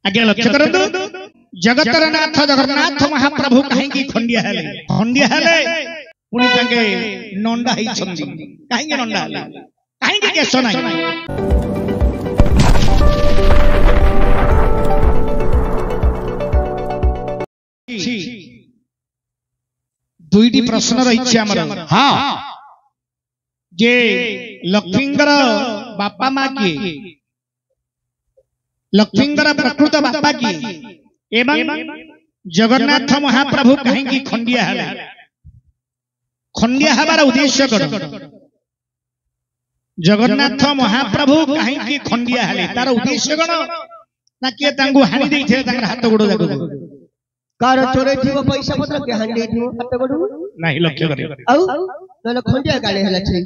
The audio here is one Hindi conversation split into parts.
आज्ञा लक्ष्य करंतु जगतर नाथ जगन्नाथ महाप्रभु कहीं खंडिया हेले पुणी तांके नंडा ही छंदी कहीं नंडा हेले कहीं केस नहीं दुईटी प्रश्न रही आमर हाँ जे लक्ष्मींगर बापा माँ किए लक्ष्मींगर प्रकृत बापा किए एवं जगन्नाथ महाप्रभु कहीं खंडिया हबार उद्देश्य कौन जगन्नाथ महाप्रभु कहीं खंडिया हेले तार उद्देश्य कौन ना किए तांगु हानि देइथे तांगर हाथ गोड़ जाको कार चोरे थीबो पैसा पत्र के हानि देइथिबो हाथ गोड़ नाही लक्ष्य करे औ नले खंडिया गाले हला छै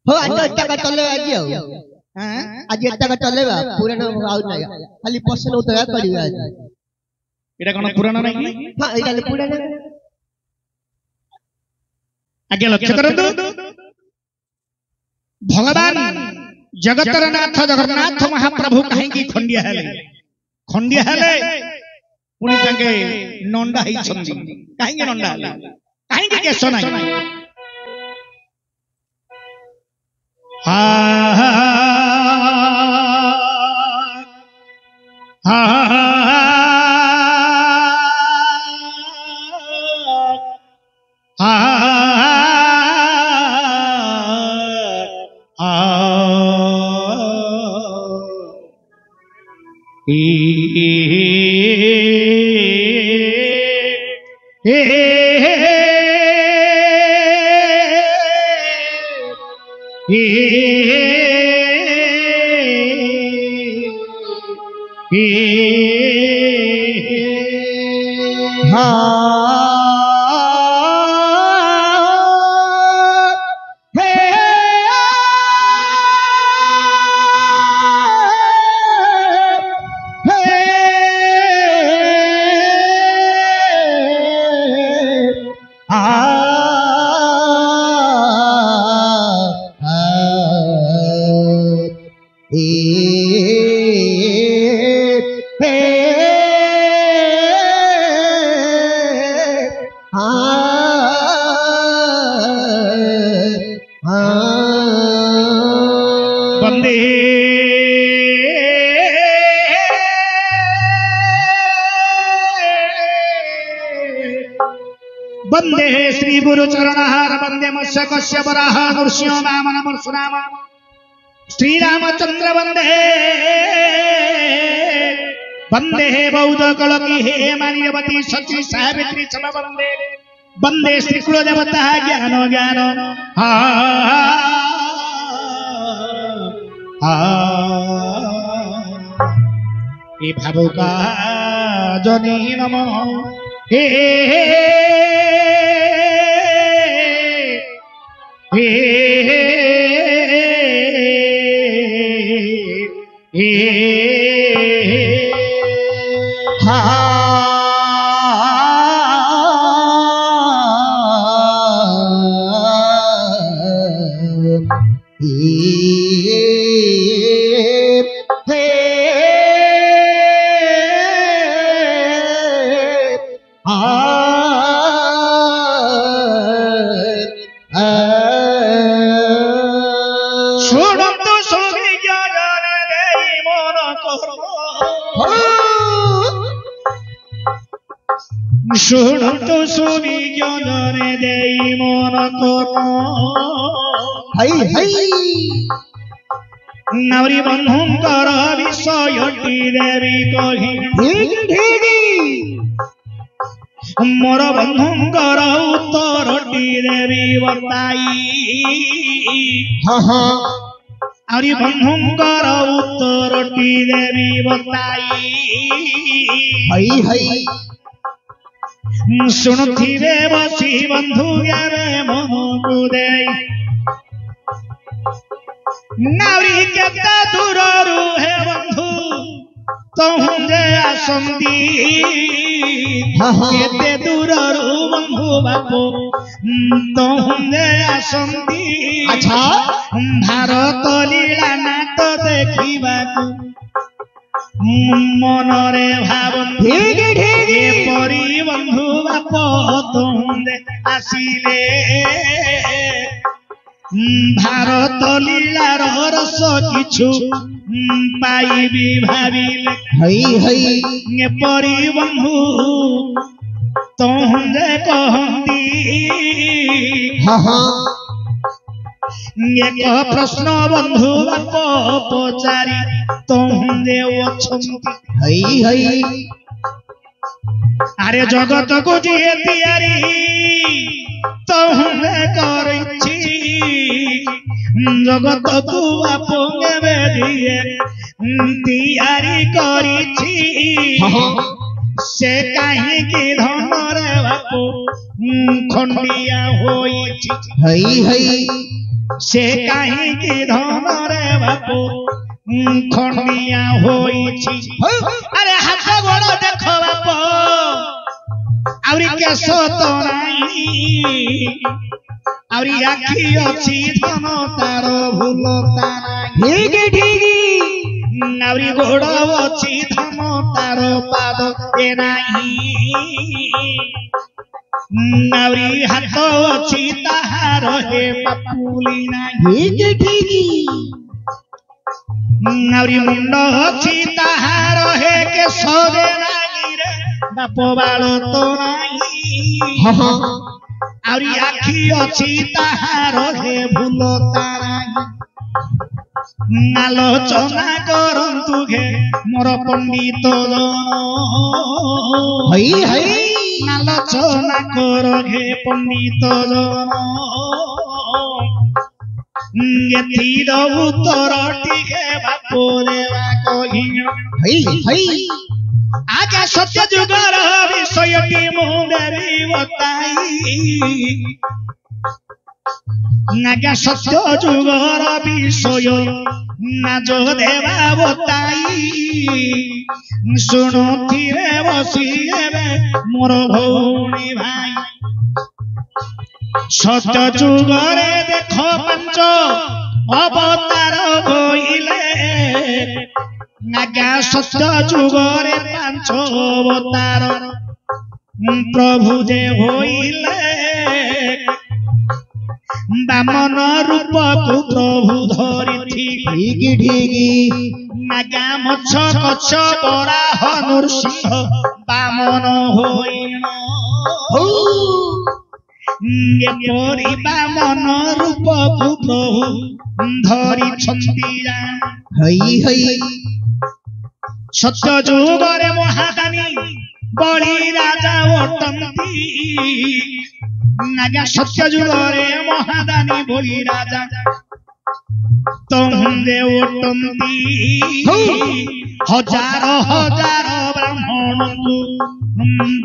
हो आज तक चले आज हां आज तक चलेबा पुराना आउ ना खाली प्रश्न उत्तर करिबा आज एटा कोन पुराना नाही हां एटा पुराना आज्ञा लक्ष्य करंतु भगवान जगतर नाथ जगन्नाथ महाप्रभु कहीं खंडिया हेले पुणी तांके नंडा ही छंदी कहीं नंडा हेले कहीं केस नहीं हा हा वंदे श्री गुरु चरणहार वंदे मत्स्य कश्यप वराह नृसिंह वामन परशुराम श्री रामचंद्र वंदे बौद्ध कलकी हे मान्यवती सची सावित्री चम वंदे वंदे श्री कुल देवता ज्ञान ज्ञान हा हे भावुका जनी नमः हे शुणतु सुविज्ञाने देई मन कोन हाय हाय नारी बंधुंकर विषयटी देवी कहि मोर बंधुंकर उत्तरटी देवी बताई आरी बंधुंकर उत्तरटी देवी बताई हाय हाय शुणुथिबे बसी बंधु ज्ञाने मन को दे नारी केते दूर रुहे बंधु ତହୁଁରେ ଆସନ୍ତି କେତେ ଦୂରରୁ ବନ୍ଧୁ ବାପ ତହୁଁରେ ଆସନ୍ତି ଆଚ୍ଛା ଭାରତ ଲୀଳା ନାଟ ଦେଖିବାକୁ ମନରେ ଭାବନ୍ତି ଏପରି ବନ୍ଧୁ ବାପ ତହୁଁରେ ଆସିଲେ ଭାରତ ଲୀଳାର ରସ কিছু ପାଇବି ଭାବିଲେ ହଇ ହଇ ଏପରି ବନ୍ଧୁ ତହୁଁରେ କହନ୍ତି ଏକ ପ୍ରଶ୍ନ ବନ୍ଧୁ ବାପ ପଚାରି ତହୁଁରେ ଅଛନ୍ତି ହଇ ହଇ ଆରେ ଜଗତକୁ ଯିଏ ତିଆରି ତହୁଁରେ କରିଛି ଜଗତକୁ ବାପ କେବେ ଦିଏ ତିଆରି କରିଛି ସେ କାହିଁକି ଧନରେ ବାପ ଖଣ୍ଡିଆ ହୋଇଛି ହଇ ହଇ ସେ କାହିଁକି ଧନରେ ବାପ ଖଣ୍ଡିଆ ହୋଇଛି ଆରେ ହାତ ଗୋଡ଼ ଦେଖ ବାପ ଆହୁରି କେଶ ତ ନାହିଁ ଆହୁରି ଆଖି ଅଛି ଧନ ତାର ଭୁଲ ଠିକ ଠିକ ଆହୁରି ଗୋଡ଼ ଅଛି ଧନ ତାର ପାଦ ଏ ନାହିଁ ଆହୁରି ହାତ ଅଛି ତାହାର ହେ ପାପୁଲି ନାହିଁ ଠିକ ଠିକ ଆହୁରି ମୁଣ୍ଡ ଅଛି ତାହାର ହେ କେଶ ନାହିଁ ରେ ବାପ ବାଳ ତ ନାହିଁ ଆହୁରି ଆଖି ଅଛି ତାହାର ହେ ଭୁଲ ତାରା ଆଲୋଚନା କରନ୍ତୁ ଘେ ମୋର ପଣ୍ଡିତ ହଇ ହଇ ଆଲୋଚନା କର ଘେ ପଣ୍ଡିତ ଏଥିର ଉତ୍ତର ଟିକେ ବାପ ଦେବା କହିଣ ହଇ ହଇ ଆଜ୍ଞା ସତ୍ୟ ଯୁଗର ବିଷୟଟି ମୁଁ ଦେବି ବତାଇ ଆଜ୍ଞା ସତ୍ୟ ଯୁଗର ବିଷୟ ନାଜ ଦେବା ବତାଇ ଶୁଣୁଥିବେ ବସି ଏବେ ମୋର ଭଉଣୀ ଭାଇ ସତ୍ୟ ଯୁଗରେ ଦେଖ ପାଞ୍ଚ ଅବତାର ବୋଇଲେ ଆଜ୍ଞା ସତ୍ୟ ଯୁଗରେ ପାଞ୍ଚ ଅବତାର ପ୍ରଭୁ ଯେ ହୋଇଲେ ବାମନ ରୂପକୁ ପ୍ରଭୁ ଧରିଥିଲେ ଠିକ ଠିକ ଆଜ୍ଞା ମଛ କଛ ବରାହ ନୃସିଂହ ବାମନ ହୋଇଣ ଏପରି ବାମନ ରୂପକୁ ପ୍ରଭୁ ଧରିଛନ୍ତି ହଇ ହଇ ସତ୍ୟ ଯୁଗରେ ମହାଦାନୀ ବଳି ରାଜା ଅଟନ୍ତି ଆଜ୍ଞା ସତ୍ୟ ଯୁଗରେ ମହାଦାନୀ ବଳି ରାଜା ତହୁଁରେ ଅଟନ୍ତି ହଜାର ହଜାର ବ୍ରାହ୍ମଣଙ୍କୁ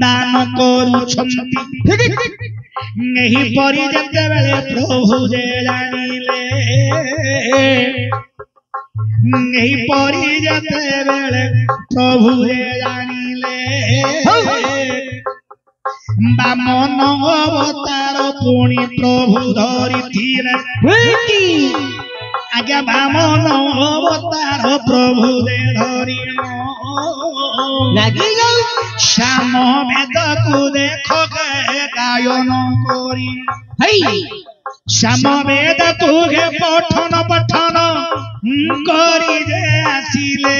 ଦାନ କରୁଛନ୍ତି ଏହିପରି ଯେତେବେଳେ ପ୍ରଭୁ ଯେ ଜାଣିଲେ ଏହିପରି ଯେତେବେଳେ ପ୍ରଭୁ ଯେ ଜାଣିଲେ ବାମନ ଅବତାର ପୁଣି ପ୍ରଭୁ ଧରିଥିଲେ ଆଜ୍ଞା ବାମନ ଅବତାର ପ୍ରଭୁ ଯେ ଧରିଣ ଶ୍ୟାମ ବେଦକୁ ଦେଖ ଗାୟନ କରି ଶ୍ୟାମ ବେଦକୁ হে ପଠନ ପଠନ କରି ଯେ ଆସିଲେ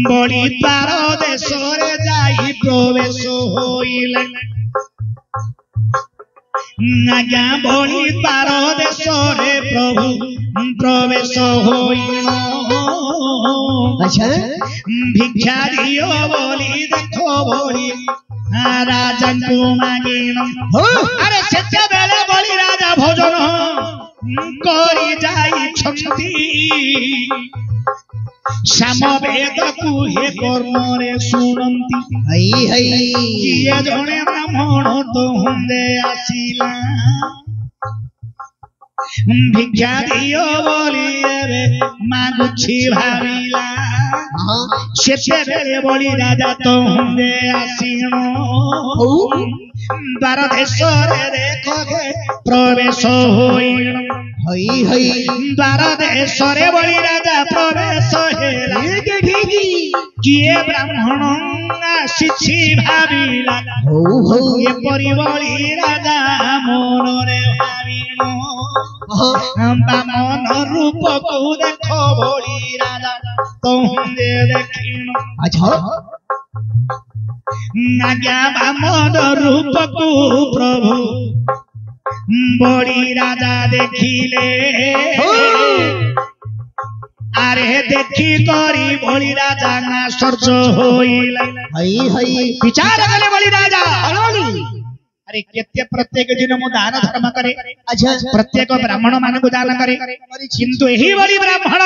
ବଳି ତାର ଦେଶରେ ଯାଇ ପ୍ରବେଶ ହୋଇଲେ ଆଜ୍ଞା ବଳି ତାର ଦେଶରେ ପ୍ରଭୁ ପ୍ରବେଶ ହୋଇଣ ଭିକ୍ଷା ଦିଅ ବୋଲି ଦେଖ ବଳି ରାଜାଙ୍କୁ ମାଗିଣ ଆରେ ସେତେବେଳେ ବଳି ରାଜା ଭୋଜନ କରି ଯାଇଛନ୍ତି ଶ୍ୟାମ ବେଦକୁ ହେ କର୍ଣ୍ଣରେ ଶୁଣନ୍ତି କିଏ ଜଣେ ବ୍ରାହ୍ମଣ ତହୁଁରେ ଆସିଲା ଭିକ୍ଷା ଦିଅ ବୋଲି ଏବେ ମାଗୁଛି ଭାବିଲା ସେତେବେଳେ ବଳି ରାଜା ତୋନ୍ଦେ ଆସିଣ ଦ୍ୱାର ଦେଶରେ ଦେଖ ପ୍ରବେଶ ହୋଇଣ ଦ୍ୱାର ଦେଶରେ ବଳି ରାଜା ପ୍ରବେଶ ହେଲା କିଏ ବ୍ରାହ୍ମଣ ଆସିଛି ଭାବିଲା ଏପରି ବଳି ରାଜା ମନରେ ଭାବିଣ ବାମନ ରୂପକୁ ଦେଖ ବଳି ରାଜା ତୋନ୍ଦେ ଦେଖିଣ ଆଜ୍ଞା ବାମନ ରୂପକୁ ପ୍ରଭୁ ବଳି ରାଜା ଦେଖିଲେ আরে দেখি করি বলি রাজা না সর্য হইলা বিচার কলে বলি রাজা আরে কেতে প্রত্যেক দিন মু দান ধর্ম করে প্রত্যেক ব্রাহ্মণ মানকু দান করে কিন্তু এই বলি ব্রাহ্মণ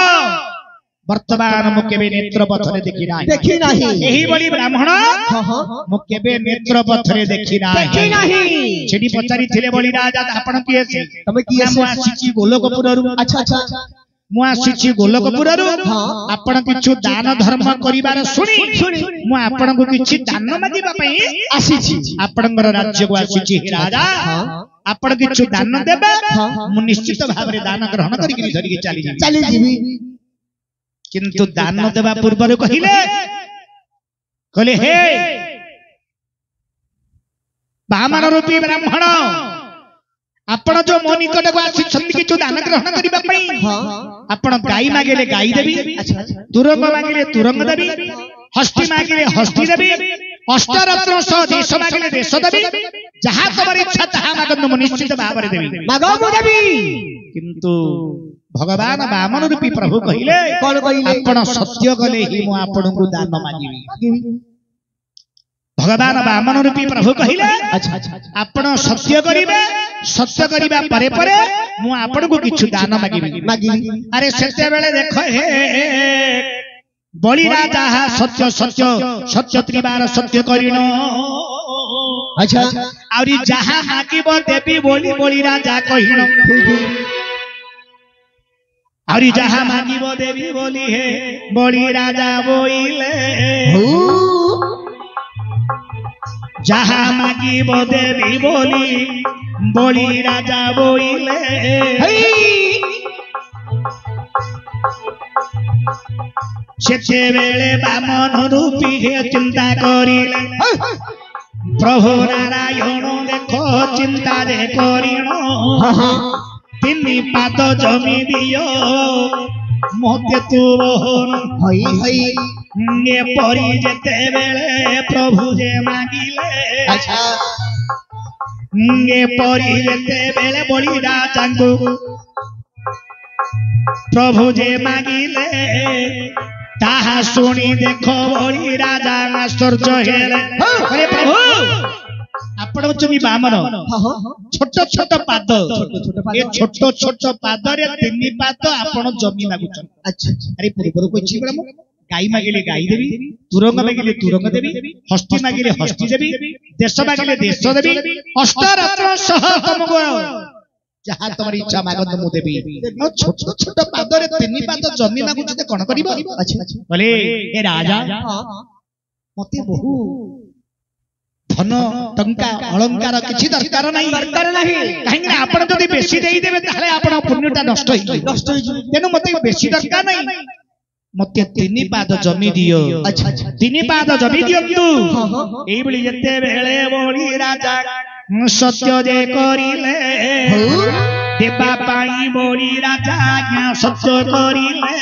বর্তমান মু কেবে নেত্র পথরে দেখি নাই এই বলি ব্রাহ্মণ মু কেবে নেত্র পথরে দেখি নাই সেটি পচারি থিলে বলি রাজা আপন কি আছে তুমি কি আছে মু আসিছি গোলকপুরରୁ আচ্ছা আচ্ছা মু আসিছি গোলকপুরରୁ আপন কিছু দান ধর্ম করিবার শুনি মু আপনকু কিছু দান মাগিবা পই আসিছি আপনଙ୍କର রাজ্যକୁ আসিছি রাজা আপন কিছু দান দেবে মু নিশ্চিত ভাবে দান গ্রহণ করি ধরিকি চালি যাবি কিন্তু দান দেবা পূର୍ବରୁ କହିଲେ हे ବାମନ ରୂପୀ ବ୍ରାହ୍ମଣ ଆପଣ जो मो निकट को आसिछन्ति किछु दान ग्रहण करिबा पई आपण गाई मागिले गाई देबी तुरंग मागिले तुरंग देबी हस्ती मागिले हस्ती देबी अष्टरत्न सह देश मागिले देश देबी जहा तमर इच्छा ताहा मागन मु निश्चित भाबरे देबी मागो मु देबी किंतु भगवान बामन रूपी प्रभु कहिले आपण सत्य कले ही मु आपनकु दान मागिबी भगवान बामन रूपी प्रभु कहिले आपण सत्य करिबे सत्य करिबा परे परे मु आपनकु किछु दान मागिबी अरे सेते बेले देखो हे बलि राजा सत्य सत्य सत्य त्रिबार सत्य करिनो अच्छा आउरी जहा मागिबो देबी बोली बलि राजा कहिनो आउरी जहा मागिबो देबी बोली हे बलि राजा बोइले जहा मागिब देवी बोली बलि राजा बोइले सेते बेले बामन रूपी हे चिंता करिले प्रभु नारायण देखो चिंता रे करिनो तिनी पाद जमी दियो मोते तू बहन ये परी जेते बेले प्रभु जे मागिले अच्छा ये परी जेते बेले बलि राजा को प्रभु जे मागिले ताहा सुनी देखो बलि राजा आश्चर्य हेले अरे प्रभु आपण होचमी बामन छोट छोट पाद ए छोट छोट पाद रे तिनी पाद आपण जमी मागुछन अच्छा अरे पूर्वरु कोछि बरा गाई मागिले गाई देबी तुरंग मागिले तुरंग देबी हस्ती मागिले हस्ती देबी देश मागिले देश देबी अष्टरत्न सह तुमको जहा तमरी इच्छा मागत मु देबी छोट छोट पाद रे तिनी पाद जमी मागुछ ते कोन करिवो अच्छा बोले ए राजा मते बहु धन टंका अलंकार किछि दरकार नाही काहेकि आपण जदी बेसी देई देबे ताले आपण पुण्यटा नष्ट होई तेनु मते बेसी दरकार नाही मते तिनी पाद जमी दियो अच्छा तिनी पाद जमी दियंतु एई बली जते बेले बलि राजा सत्य जे करिले देबा पाई बलि राजा आज्ञा सत्य करिले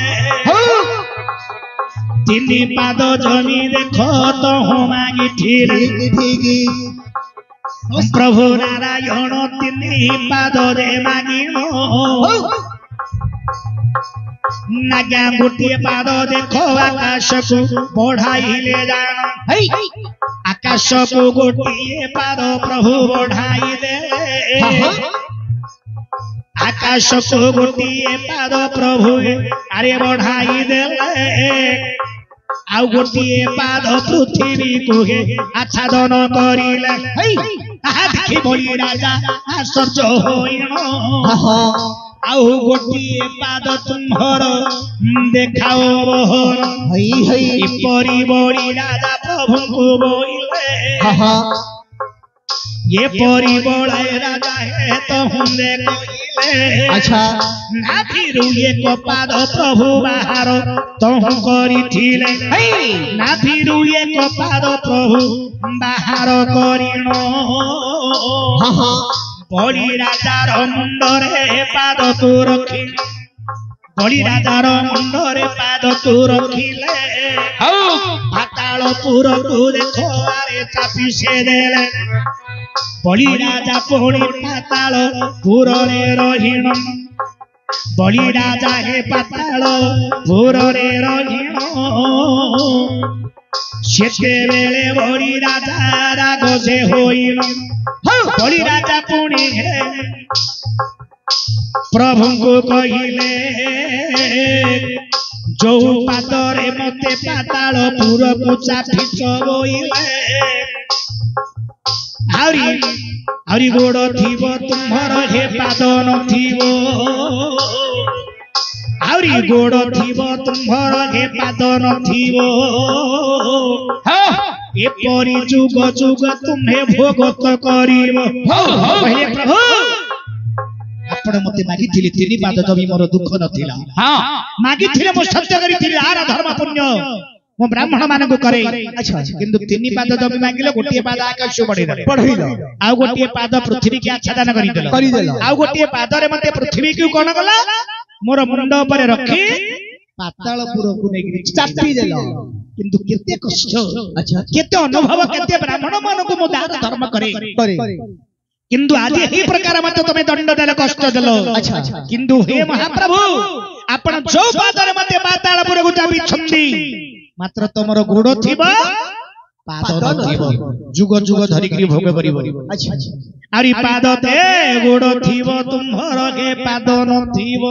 तिनी पाद जमी देखो तो मागी ठीक प्रभु नारायण तिनी पाद रे मागिनो नाग्या गोटे पाद देखो आकाश को बढ़ाइले जान आकाश को गोटे पाद प्रभु बढ़ाइले आकाश को गोटे पाद प्रभु अरे बढ़ाई देले आउ गोटे पाद पृथ्वी को आच्छादन करिले आहा देखि बलि राजा आश्चर्य होइनो ଆଉ ଗୋଟିଏ ପାଦ ତୁମ୍ଭର ଦେଖାଅ ବହନ ହଇ ହଇ ଏପରି ବଳି ରାଜା ପ୍ରଭୁଙ୍କୁ ବୋଇଲେ ଏପରି ବଳାଏ ରାଜା ହେ ତହୁଁରେ କହିଲେ ଆଚ୍ଛା ନାଭିରୁ ଏକ ପାଦ ପ୍ରଭୁ ବାହାର ତହୁଁ କରିଥିଲେ ନାଭିରୁ ଏକ ପାଦ ପ୍ରଭୁ ବାହାର କରିଣ ବଳି ରାଜାର ମୁଣ୍ଡରେ ପାଦ ତୁ ରଖି ବଳି ରାଜାର ମୁଣ୍ଡରେ ପାଦ ତୁ ରଖିଲେ ପାତାଳପୁରକୁ ଦେଖ ଆରେ ଚାପି ସେ ଦେଲେ ବଳି ରାଜା ପୁଣି ପାତାଳ ପୁରରେ ରହିଣ ବଳି ରାଜା ହେ ପାତାଳ ପୁରରେ ରହିଣ ସେତେବେଳେ ବଳି ରାଜା ରାଗ ସେ ହୋଇଣ ବଳି ରାଜା ପୁଣି ପ୍ରଭୁଙ୍କୁ କହିଲେ ଯୋଉ ପାଦରେ ମତେ ପାତାଳ ପୁରକୁ ଚାପିଛ ବୋଇଲେ ଆହୁରି ଗୋଡ଼ ଥିବ ତୁମର ହେ ପାଦ ନଥିବ ଆହୁରି ଗୋଡ଼ ଥିବ ତୁମର ହେ ପାଦ ନଥିବ ଏପରି ଯୁଗ ଯୁଗ ତୁମେ ଭୋଗତ କରିବ କହିଲେ ପ୍ରଭୁ ଆପଣ ମତେ ମାଗିଥିଲେ 3 ପାଦ ଜମି ମୋର ଦୁଃଖ ନଥିଲା ମାଗିଥିଲେ ମୁଁ ସତ୍ୟ କରିଥିଲି ଆର ଧର୍ମ ପୁଣ୍ୟ ମୁଁ ବ୍ରାହ୍ମଣ ମାନଙ୍କୁ କରେ କିନ୍ତୁ 3 ପାଦ ଜମି ମାଗିଲେ ଗୋଟିଏ ପାଦ ଆକାଶ ବଢେଇଦେଲେ ଆଉ ଗୋଟିଏ ପାଦ ପୃଥିବୀକି ଆଚ୍ଛାଦନ କରିଦେଲ ଆଉ ଗୋଟିଏ ପାଦରେ ମତେ ପୃଥିବୀକୁ କଣ କଲା ମୋର ମୁଣ୍ଡ ଉପରେ ରଖି ପାତାଳପୁରକୁ ନେଇକି ଚାପି ଦେଲ କିନ୍ତୁ କେତେ କଷ୍ଟ କେତେ ଅନୁଭବ କେତେ ବ୍ରାହ୍ମଣ ମାନଙ୍କୁ ମୁଁ ଦାନ ଧର୍ମ କରେ କିନ୍ତୁ ଆଜି ଏହି ପ୍ରକାର ମତେ ତମେ ଦଣ୍ଡ ଦେଲ କଷ୍ଟ ଦେଲ କିନ୍ତୁ ହେ ମହାପ୍ରଭୁ ଆପଣ ଯୋଉ ପାଦରେ ମତେ ପାତାଳପୁରକୁ ଚାପିଛନ୍ତି ମାତ୍ର ତମର ଗୋଡ଼ ଥିବ ପାଦ ନଥିବ ଯୁଗ ଯୁଗ ଧରିକି ଭୋଗ କରିବ ଆରି ପାଦ ତେ ଗୋଡ଼ ଥିବ ତୁମର ହେ ପାଦ ନଥିବ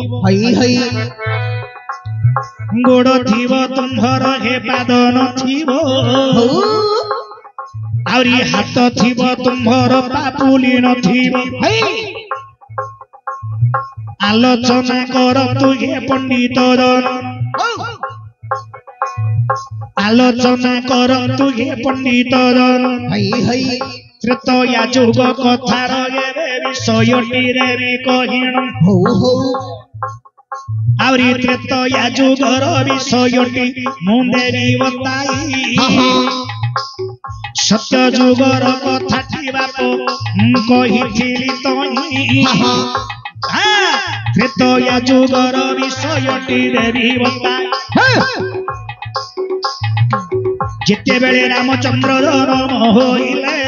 ଗୋଡ଼ ଥିବ ତୁମର ହେ ପାଦ ନଥିବ ଆହୁରି ହାତ ଥିବ ତୁମର ପାପୁଲି ନଥିବ ଆଲୋଚନା କର ତୁ ହେ ପଣ୍ଡିତ ଜନ ଆଲୋଚନା କର ତୁ ହେ ପଣ୍ଡିତ ଜନ ତ୍ରେତୟା ଯୁଗ କଥାର ଏବେ ବିଷୟଟିରେ ବି କହିଣ ଆହୁରି ତ୍ରେତୟା ଯୁଗର ବିଷୟଟି ମୁଁ ଦେବି ବତାଇ ସତ୍ୟ ଯୁଗର କଥାଟି ବାପ ମୁଁ କହିଥିଲି ତହିଁ ତ୍ରେତୟା ଯୁଗର ବିଷୟଟି ଦେବି ବତାଇ ଯେତେବେଳେ ରାମଚନ୍ଦ୍ର ଜନ୍ମ ହୋଇଲେ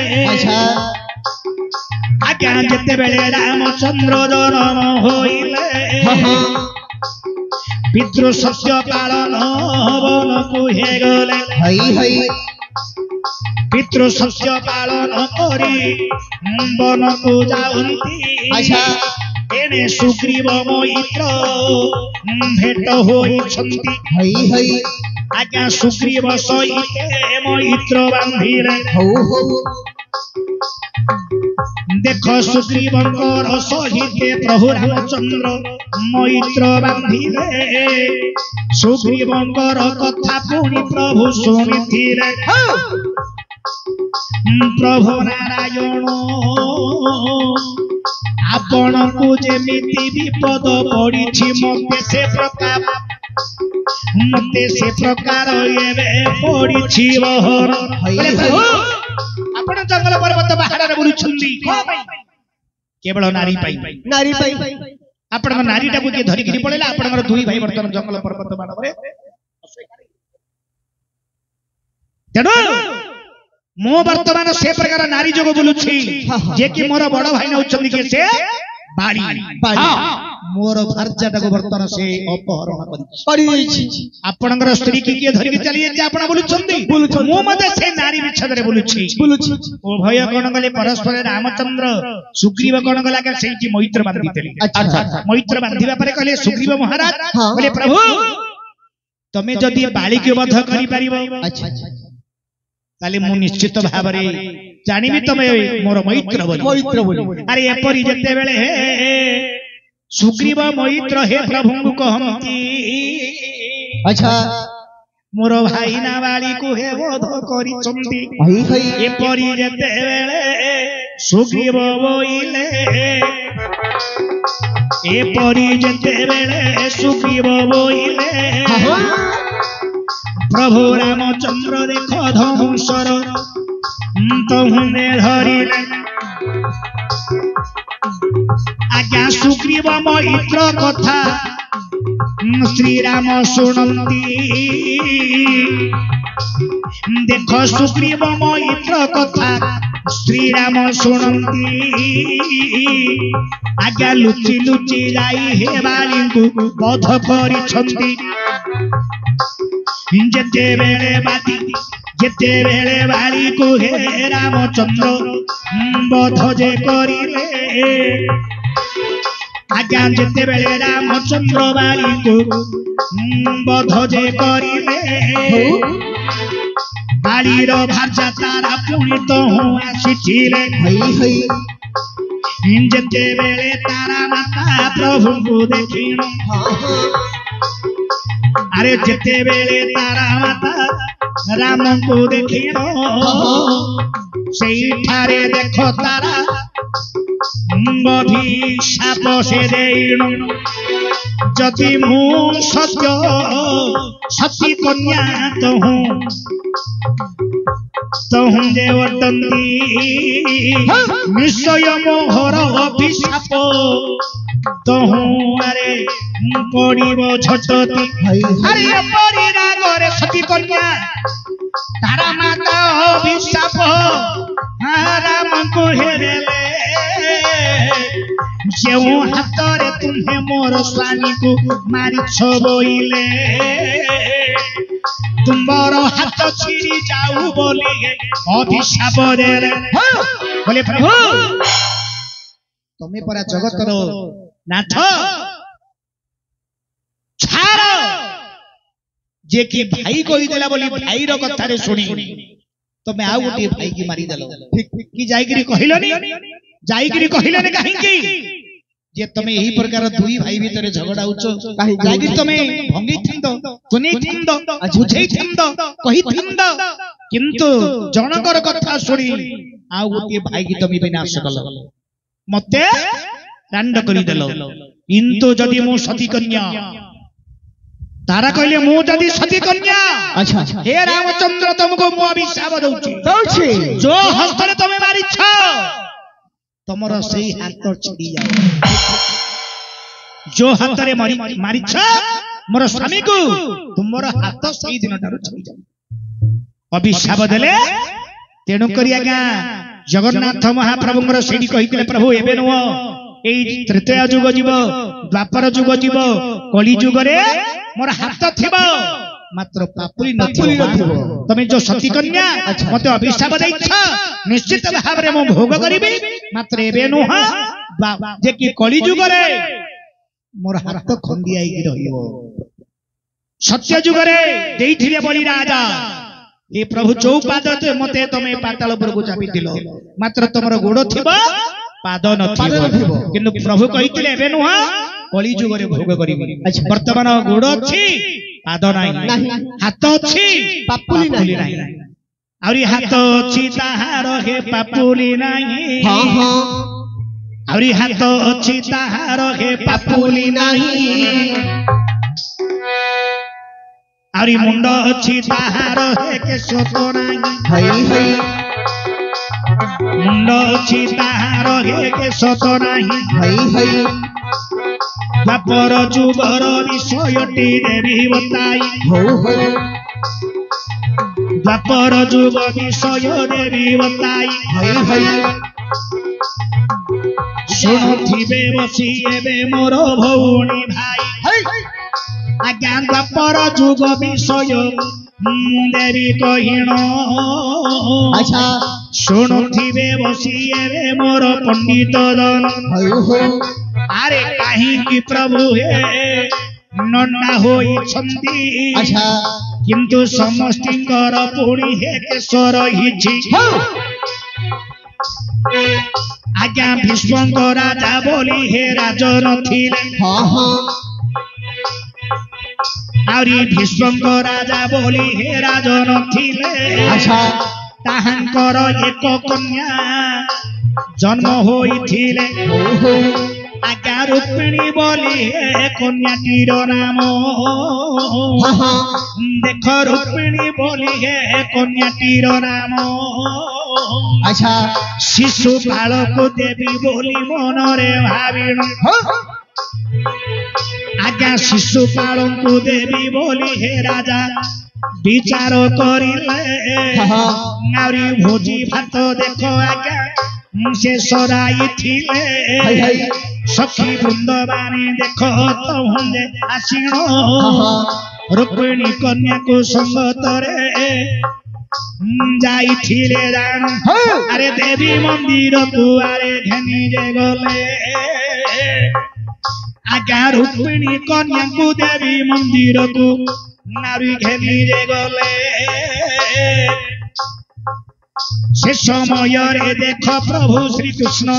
ଆଜ୍ଞା ଯେତେବେଳେ ରାମଚନ୍ଦ୍ର ଜନ୍ମ ହୋଇଲେ ପିତୃ ସତ୍ୟ ପାଳନ ବନକୁ ହେଗଲେ ପିତୃ ସତ୍ୟ ପାଳନ କରି ବନକୁ ଯାଉନ୍ତି ଏଣେ ସୁଗ୍ରୀବ ମୈତ୍ର ଭେଟ ହୋଇଛନ୍ତି ଆଜ୍ଞା ସୁଗ୍ରୀବ ସହିତ ମୈତ୍ର ବାନ୍ଧିଲେ ଦେଖ ସୁଗ୍ରୀବଙ୍କର ସହିତ ପ୍ରଭୁ ରାମଚନ୍ଦ୍ର ମୈତ୍ର ବାନ୍ଧିଲେ ସୁଗ୍ରୀବଙ୍କର କଥା ପୁଣି ପ୍ରଭୁ ଶୁଣିଥିଲେ ପ୍ରଭୁ ନାରାୟଣ ଆପଣଙ୍କୁ ଯେମିତି ବିପଦ ପଡ଼ିଛି ମତେ ସେ ପ୍ରକାର ଏବେ ପଡ଼ିଛି ଆପଣ ଜଙ୍ଗଲ ପର୍ବତ ବାହାରରେ ବୁଲୁଛନ୍ତି କେବଳ ନାରୀ ପାଇଁ ଆପଣଙ୍କ ନାରୀଟାକୁ କିଏ ଧରିକିରି ପଳେଇଲା ଆପଣଙ୍କର 2 ଭାଇ ବର୍ତ୍ତମାନ ଜଙ୍ଗଲ ପର୍ବତ ମାନବରେ ତେଣୁ ମୁଁ ବର୍ତ୍ତମାନ ସେ ପ୍ରକାର ନାରୀ ଯୋଗ ବୁଲୁଛି ଯେ କି ମୋର ବଡ ଭାଇ ନଉଛନ୍ତି କିଏ ସେ ବାଡ଼ି ମୋର ଭାର୍ଯ୍ୟାଟାକୁ ବର୍ତ୍ତମାନ ସେ ଅପହରଣ କରିଛି ଆପଣଙ୍କର ସ୍ତ୍ରୀ କି କିଏ ଧରିକି ଚାଲି ଯାଇଛି ଆପଣ ବୁଲୁଛନ୍ତି ମୁଁ ମଧ୍ୟ ସେ ନାରୀ ବିଚ୍ଛେଦରେ ବୁଲୁଛି ଉଭୟ କଣ କଲେ ପରସ୍ପର ରାମଚନ୍ଦ୍ର ସୁଗ୍ରୀବ କଣ କଲା ସେଇଠି ମୈତ୍ର ବାନ୍ଧିଥିଲେ ମୈତ୍ର ବାନ୍ଧିବା ପରେ କହିଲେ ସୁଗ୍ରୀବ ମହାରାଜ କହିଲେ ପ୍ରଭୁ ତମେ ଯଦି ବାଳିକୁ ବଧ କରିପାରିବ ତାହେଲେ ମୁଁ ନିଶ୍ଚିତ ଭାବରେ ଜାଣିବି ତମେ ମୋର ମୈତ୍ର ବୋଲି ଆରେ ଏପରି ଯେତେବେଳେ सुग्रीव मैत्र हे प्रभु को कहती अच्छा मोर भाई नाबाली को हे बोध करी चंदी ए परी जेते बेले सुग्रीव बोइले ए परी जेते बेले सुग्रीव बोइले प्रभु रामचंद्र देख धनुषर तहुने धरिले आज्ञा सुग्रीव मैत्र कथा श्री राम शुणती देख सुग्रीव मैत्र कथा श्री राम शुणती आज्ञा लुचि लुचि जाई हे बाली को बध करिछंती जेते बेले बाती जेते बेले बाली को हे रामचंद्र बध जे करिले आज्ञा जेते बेले रामचंद्र बाली को बध जे करिले बालीर भाषा तारा पुणी तो हूँ आसिथिले जेते बेले तारा माता प्रभु को देखिण अरे जेते बेले तारा माता राम को देखिण सेठारे देखो तारा अभिशाप से देण जदि मु सत्य सती कन्या तहु जे वटंती निश्चय मोहर अभिशाप तहु अरे पड़िब झटती अरे परी रागरे सती कन्या तारा माता अभिशाप राम को हेरेले जो हाथ तुम्हें मोर स्वामी को मारिछ बोइले तुम्हार हाथ छिड़ी जाऊ बोली अभिशाप देले बोले प्रभु तुम्हें परा जगतर नाथ छाड़ जे कि भाई कही देला बोली भाई रो कथा रे सुनी तमे आउ गोटे भाई की मारी देलो ठीक की जाईगिरी कहिलोनी जाईगिरी कहिलोनी काहे की जे तमे एही प्रकार दुई भाई भीतर झगड़ा उचो जाईगिरी तमे भंगी थिंदो तुनी थिंदो बुझेई थिंदो कहि थिंदो किंतु जनकर कथा सुनी आउ गोटे भाई की तमे विनाश कलो मते दंड करी देलो किंतु जदि मु सती कन्या तारा कहले मु जदि सती कन्या अच्छा हे रामचंद्र तुमको मु अभिशाप दउछि जो हस्तरे तमे मारिछ तमरो सेही हाथ छिड़ी जाओ जो हाथरे मारिछ मोर स्वामी को तुमरो हाथ सेही दिन तारो छिड़ी जाओ अभिशाप देले तेणु करिया गा जगन्नाथ महाप्रभुଙ୍କର सेठी कहितले प्रभु एबे नो एई तृतीय युग जीव द्वापर युग जीव कली युग रे मोर हाथ थिबो मात्र पापुली नथिबो तमे जो सती कन्या मते अभिशाप दैछ निश्चित भाबरे मो भोग करिबी मात्र एबे नो जे कि कली युग रे मोर हाथ खंडियाई की रहिबो सत्य युग रे देइथिले बलि राजा ए प्रभु चौपाद मते तमे पाताल पर को चापी दिलो मात्र तमरो गोड़ थिबो पाद नथिबो किंतु प्रभु कहितले एबे नो कली युग रे भोग करिबी वर्तमान गोड़ अछि पाद नाही हाथ अछि पापुली नाही आउरी हाथ अछि ताहार हे पापुली नाही हां हां आउरी हाथ अछि ताहार हे पापुली नाही आउरी मुंड अछि ताहार हे केश तो नाही हई हई मुंड अछि ताहार हे केश तो नाही हई हई द्वापर जुगर विषयटी देवी बताई हो हो द्वापर जुग विषय देवी बताई हई हई शुणुथिबे बसी एबे मोर भौणी भाई आज्ञा द्वापर जुग विषय देवी कहिण अच्छा शुणुथिबे बसी एबे मोर पंडित दन अरे कहीं की प्रभु हे नन्ना होई छंदी अच्छा किंतु समस्तिंकर पुणी हे केशर हिछि आज्ञा भीष्म राजा बोली हे राज नथिले हाँ हाँ आउरी भीष्म राजा बोली हे राज नथिले अच्छा ताहांकर एक कन्या जन्म होइथिले आज्ञा रुक्मिणी बोली हे कन्याटीर नाम हाँ हाँ देख रुक्मिणी बोली हे कन्याटीर नाम अच्छा शिशुपाल को देवी बोली मनरे भाविण आज्ञा शिशुपाल को देवी बोली हे राजा विचार करिले नारी भोजी भात देख आज्ञा से सराई थिले सखी वृंदावानी देख तहुंजे आसीण रुक्मिणी कन्या को संगतरे जाइथिले जान अरे देवी मंदिर कुआरे घेनी जे गले आज्ञा रुक्मिणी कन्या को देवी मंदिर को नारी घेनी जे गले से समय रे देख प्रभु श्री कृष्ण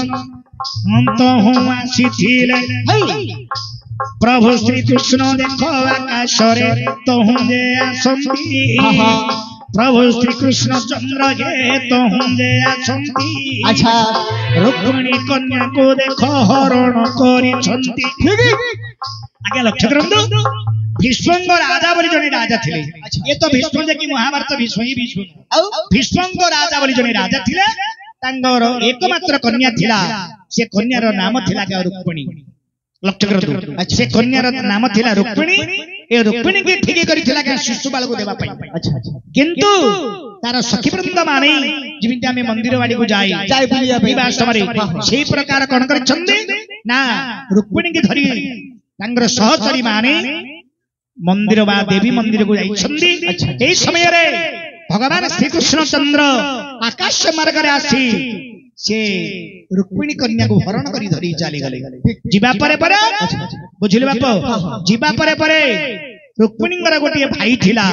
अंत हूँ आसीथिले प्रभु श्री कृष्ण देख आकाश रे तो हूँ जे आसंती प्रभु श्री कृष्ण चंद्र हे तो हुंजे आसंती अच्छा रुक्मिणी कन्या को देखो हरण करी छंती आगे लक्ष्य करंतु भीष्म राजा बोली जने राजा थिले ये तो भीष्म जे कि महाभारत भीष्म ही भीष्म भीष्म राजा बोली जने राजा थिले तांगर एकमात्र कन्या थिला से कन्यार नाम थिला के रुक्मिणी लक्ष्य करंतु से कन्यार नाम थिला रुक्मिणी ए रुक्मिणी के ठीक करिथिला के शिशुपाल को देबा पई अच्छा अच्छा किंतु तार सखी वृंद माने जिमिति आमे मंदिर वाड़ी को जाई बुलिया विवाह समय सेही प्रकार कोन कर छंदी ना रुक्मिणी के धरी तांगर सहचरी माने मंदिर बा देवी मंदिर को जाई छंदी एही समय रे भगवान श्री कृष्ण चंद्र आकाश मार्ग रे आसी से रुक्मिणी कन्या को हरण करी धरी चली गले जीवा परे परे बुझिले बाप जीवा परे परे रुक्मिणी गोटे भाई थिला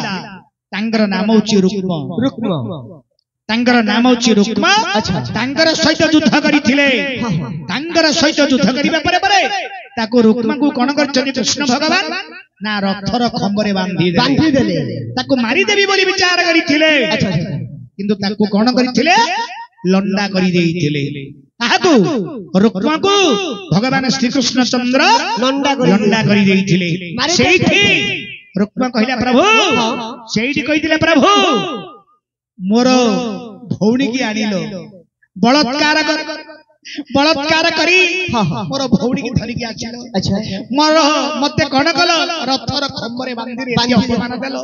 तांगर नाम होची रुक्म तांगर नाम होची रुक्म तांगर सहित युद्ध करिथिले तांगर सहित युद्ध करिबा परे परे ताको रुक्म को कोन करछनी कृष्ण भगवान ना रथर खंबरे बांधी देले ताको मारी देबी बोली विचार करिथिले किंतु ताको कोन करिथिले लंडा करी देइथिले ताहाकू रुक्म को भगवान श्री कृष्ण चंद्र लंडा करी देइथिले सेठी रुक्म कहिला प्रभु सेठी कहिथिले प्रभु मोर भौणी की आनिलो बलात्कार करी मोर भौणी की धरिकी आछिलो अच्छा मोर मते कोन कलो रथर खंबरे बांधी रे अपमान देलो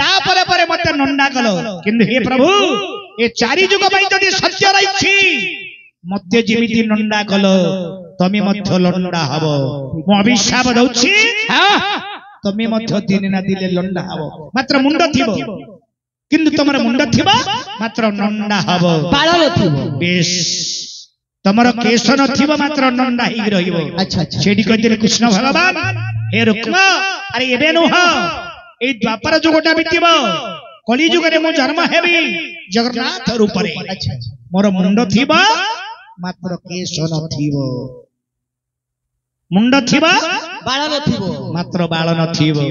ता परे परे मते नंडा कलो किंतु हे प्रभु ए चारि जुग पई जदि सत्य रहिछि मते जेमिति नंडा कलो तमे मध्य लंडा हबो मो अभिशाप दउछि तमे मध्य दिन ना दिले लंडा हबो मात्र मुंड थिबो किंतु तमर मुंड थिबो मात्र नंडा हबो बाळ नथिबो बेश तमर केश नथिबो मात्र नंडा ही रहिबो अच्छा अच्छा सेठी कहिथिले कृष्ण भगवान हे रुक्म अरे एबे नोह ए द्वापर जुगटा बितिबो कली जुग रे मो जन्म हेबी जगन्नाथ रूप रे अच्छा मोर मुंड थिबो मात्र केश नथिबो मुंड थिबो बाळ नथिबो मात्र बाळ नथिबो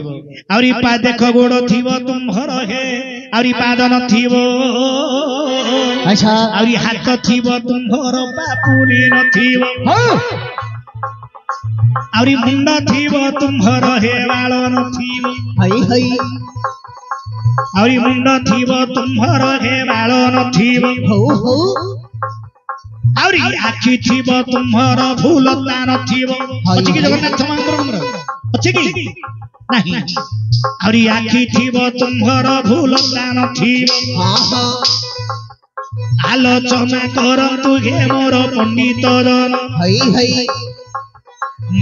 आउरी पा देख गोड़ थिबो तुम्हर हे आउरी पाद नथिबो अच्छा आउरी हाथ थिबो तुम्हर पापुनी नथिबो आउरी मुंड थिबो तुम्हर हे बाळ नथिबो हई हई आउरी मुंड थिबो तुम्हर हे बाळ नथिबो हो हो आउरी आखि थिबो तुम्हर भूलता नथिबो अछि कि जगन्नाथ महाप्रभुर अछि कि नाही आउरी आखि थिबो तुम्हर भूलता नथिबो हां हां आलोचना करतु हे मोर पंडित जन हई हई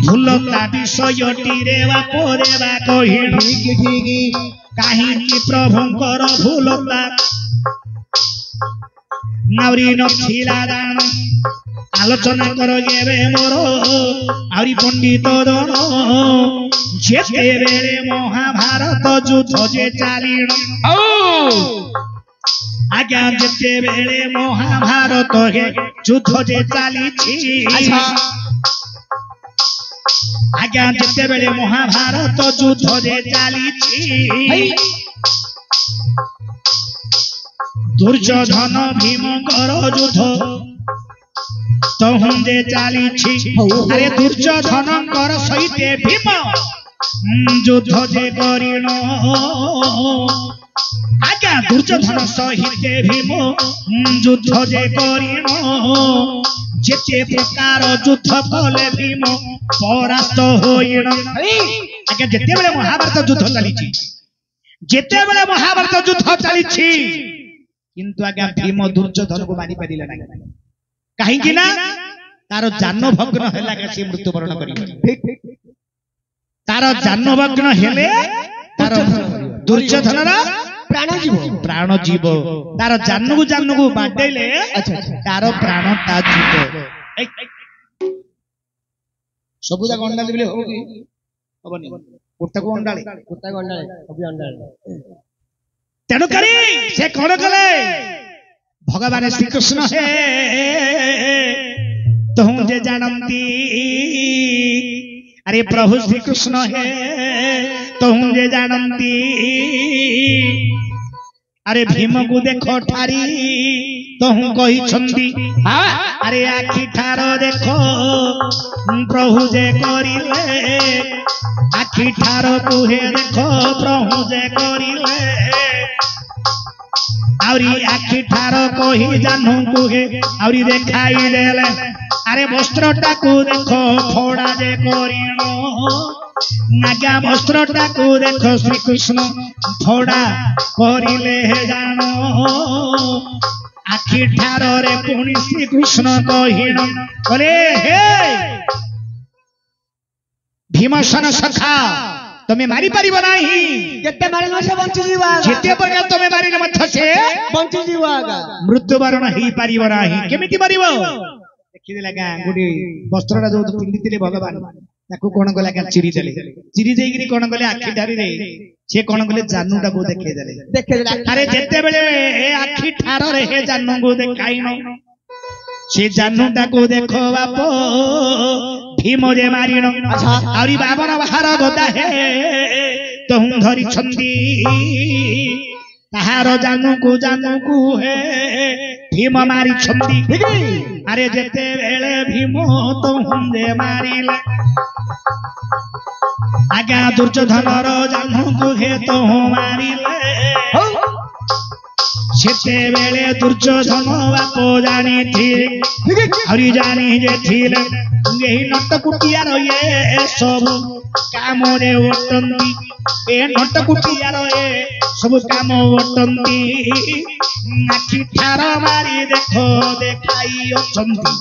भूलता विषयटी रे बापो देवा कहि ठीक ठीक काहिनी प्रभुंकर भूलता नाउरी नथिला दान आलोचना कर गेबे मोर आउरी पंडित जन जेते बेले महाभारत युद्ध जे चालिण आज्ञा जिते बेले महाभारत हे युद्ध जे चली अच्छा आज्ञा जिते बेले महाभारत युद्ध जे चली दुर्योधन भीम कर युद्ध तहुं जे चली अरे दुर्योधन कर सहित भीम युद्ध जे करिण आज्ञा दुर्योधन सहित भीम युद्ध जे करिण जेते प्रकार युद्ध कले भीम परास्त होइण आज्ञा जेते बेले महाभारत युद्ध चली जेते बेले महाभारत युद्ध चली किंतु आज्ञा भीम दुर्योधन को मारी पारिला नहीं कहीं ना तार जान भग्न हैला से मृत्युवरण करी तार जान भग्न हेले तार दुर्योधन प्राण जीव तार जान को बाडेले तार प्राण ता जीव सब जाक अंडाली बोले हो कि हबनी गोटा को अंडाली सब अंडाली तेणु करी से कौन कले भगवान श्री कृष्ण हे तुम जे जानती अरे प्रभु श्री कृष्ण हे तुम जे जानती अरे भीम को देखो ठारी तुम कही छंदी अरे आखि ठार देखो प्रभु जे करिले आखि ठार कुहे देखो प्रभु जे करिले आउरी आखि ठार कही जानू कुहे आउरी देखाई देले अरे वस्त्रटा को देखो फोड़ा जे करिनो नागा वस्त्रटा को देखो श्री कृष्ण फोड़ा करिले जानो आखि ठार रे पुणी श्री कृष्ण कहिनो बोले हे भीमसेन सखा तुम्हें मारी पारिबो नाही जेते मारिनो से बंची जीवा जेते प्रकार तुम्हें मारिले मध्य से बंची जीवा मृत्युवरण ही पारिबो नाही केमिति मारिबो देखि देला गां गुडी वस्त्रटा जो पिंदितिले भगवान ताकू कोन गला का चिरी देगिरी कोन गले आखि ठारी रे से कोन गले जानूटा को देखे देले अरे जेते बेले ए आखि ठार रे हे जानू को देखाइनो से जानूटा को देखो बापो भीम जे मारिनो आउरी बाबर बाहर गोदा हे तुम धरि छंदी ताहार जानू को हे भीम मारी छंदी अरे जेते बेले भीम तुम जे मारिले आज्ञा दुर्योधन रो जानू को हे तुम मारिले सेते बेले दुर्योधन बापो जानी थी हरि जानी जे थिले यही नटकुटिया रो ये सब काम रे ओटंती ए नटकुटिया रो ये सब काम ओटंती आखि ठार मारी देखो देखाई अचंती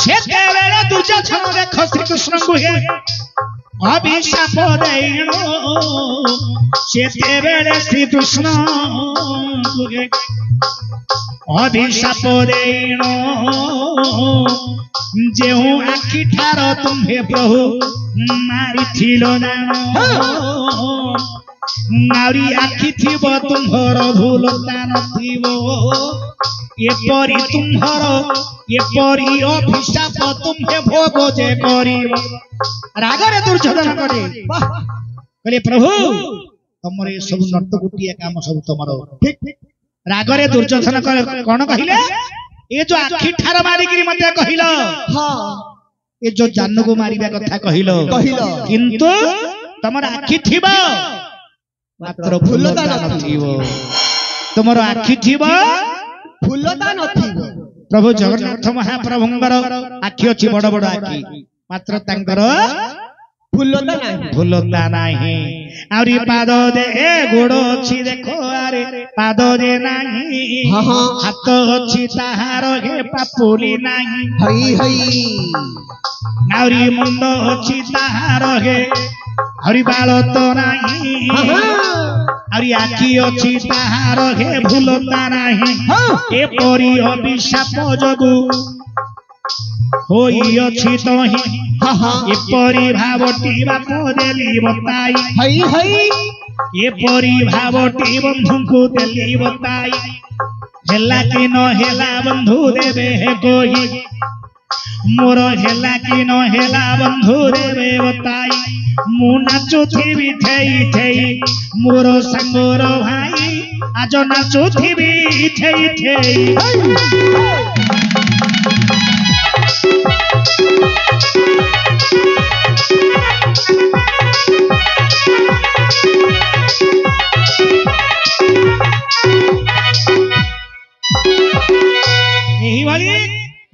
सेते बेले दुर्योधन देखो श्री कृष्ण को हे अभिशाप देइनो सेते बेले श्री कृष्ण अभिशाप देइनो जेऊ आखि ठार तुम्हे प्रभु मारी थिलो जानो नारी आखि थिब तुम्हर भूलता नथिबो एपरी तुम्हर एपरी अभिशाप तुम्हे भोग जे करिबो रागरे दुर्योधन करे कहले प्रभु तमर ए सब नटकुटिया काम सब तमर ठीक रागरे दुर्योधन करे कोन कहिले ए जो आखि ठार मारिगिरी मते कहिलो हां ए जो जानू को मारिबा कथा कहिलो किंतु तमर आखि थिबो मात्र फुलता नथिबो तमर आखि थिबो फुलता नथिबो प्रभु जगन्नाथ महाप्रभुंगर आखि अछि बड़ बड़ आखि मात्र तांकर फुलता नाही आउरी पाद दे गोड़ अछि देखो अरे पाद दे नाही हाथ अछि ताहार हे पापुली नाही हई हई आउरी मुंड अछि ताहार हे हरि बाल तो नाही आउरी आखि अछि ताहार हे फुलता नाही एपरी अभिशाप जगु होई अछि तोहि एपरी भावटी बाप देली बताई हई हई एपरी भावटी बंधु को देली बताई हेला कि न हेला बंधु देवे हे कोई मोर हेला कि न हेला बंधु देवे बताई मु नाचुथिबी थेई थेई मोर संगोर भाई आज नाचुथिबी थेई थेई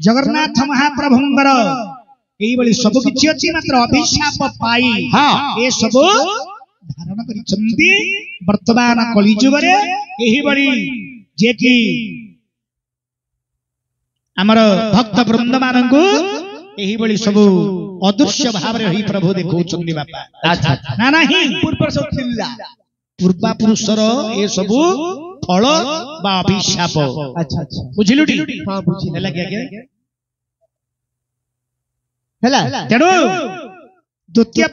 जगन्नाथ महाप्रभुंकर एई सब किछि अछि मात्र अभिशाप पाई ए सब धारण करिसंती वर्तमान कलिजुग रे एही बड़ी जे कि हमर भक्त वृंद मानंगु एही बड़ी सब अदृश्य भाव रे ही प्रभु देखौचंदी बापा अच्छा ना नाही पूर्व सब थिला पूर्वा पुरुषर ए सब फल बा अभिशाप अच्छा अच्छा बुझिलुटी हां बुझि ହେଲା क्या क्या ହେଲା तेणु द्वितीय